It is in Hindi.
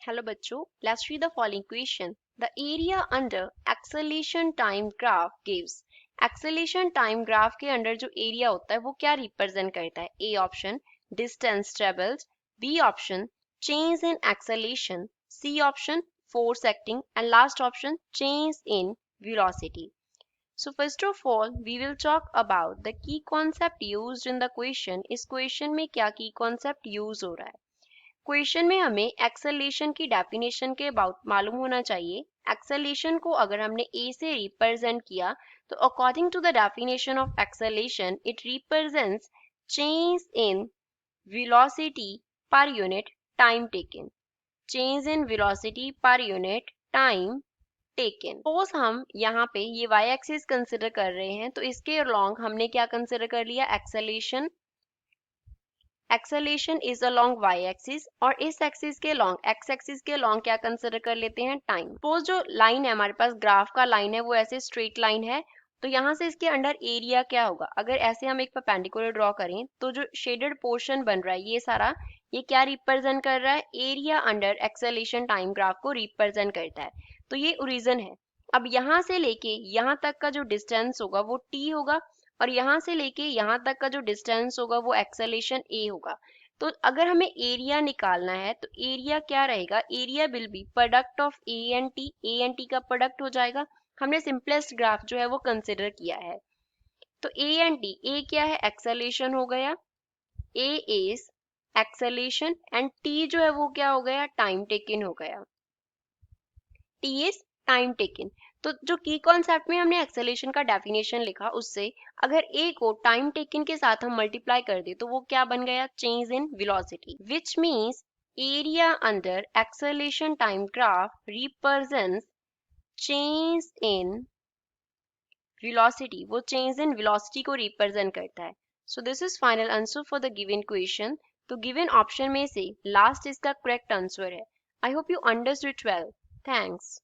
Hello बच्चों, let's read the following question. The area under acceleration time graph gives. Acceleration time graph के अंडर जो एरिया होता है वो क्या रिप्रेजेंट करता है? A option distance traveled, B option change in acceleration, C option force acting and last option change in velocity. So first of all, we will talk about the key concept used in the question. इस question में क्या key concept use हो रहा है? क्वेश्चन में हमें एक्सेलेरेशन की डेफिनेशन के अबाउट मालूम होना चाहिए। एक्सेलेरेशन को अगर हमने ए से रिप्रेजेंट किया तो according to the definition of acceleration it represents change in velocity per unit time taken. Change in velocity per unit time taken. Suppose हम यहाँ पे ये वाई एक्सिस कंसिडर कर रहे हैं तो इसके अलोंग हमने क्या कंसिडर कर लिया? Acceleration. Acceleration is along y axis और इस एक्सिस के लॉन्ग एक्स एक्सिस के लॉन्ग क्या कंसिडर कर लेते हैं? टाइम। सपोज जो लाइन है हमारे पास ग्राफ का लाइन है वो ऐसे स्ट्रेट लाइन है तो यहाँ से इसके अंडर एरिया क्या होगा? अगर ऐसे हम एक परपेंडिकुलर ड्रॉ करें तो जो शेडेड पोर्शन बन रहा है ये सारा ये क्या रिप्रेजेंट कर रहा है? Area under acceleration time graph को रिप्रेजेंट करता है। तो ये ओरिजिन है। अब यहाँ से लेके यहाँ तक का जो डिस्टेंस होगा वो टी होगा और यहाँ से लेके यहाँ तक का जो डिस्टेंस होगा वो एक्सेलेरेशन ए होगा। तो अगर हमें एरिया निकालना है तो एरिया क्या रहेगा? Area will be product of A and T का प्रोडक्ट हो जाएगा। हमने सिंपलेस्ट ग्राफ जो है वो कंसिडर किया है। तो ए एंड टी, ए क्या है? एक्सेलेरेशन हो गया, ए इज एक्सेलेरेशन एंड टी जो है वो क्या हो गया? टाइम टेकन हो गया। T is time taken. तो जो की कॉन्सेप्ट में हमने एक्सेलेरेशन का डेफिनेशन लिखा उससे अगर ए को टाइम टेकन के साथ हम मल्टीप्लाई कर दे तो वो क्या बन गया? Change in velocity, which means area under acceleration time graph represents change in velocity. वो चेंज इन वेलोसिटी को रिप्रेजेंट करता है। So this is final answer for the given question. तो गिवन ऑप्शन में से लास्ट इसका करेक्ट आंसर है। I hope you understood well. Thanks.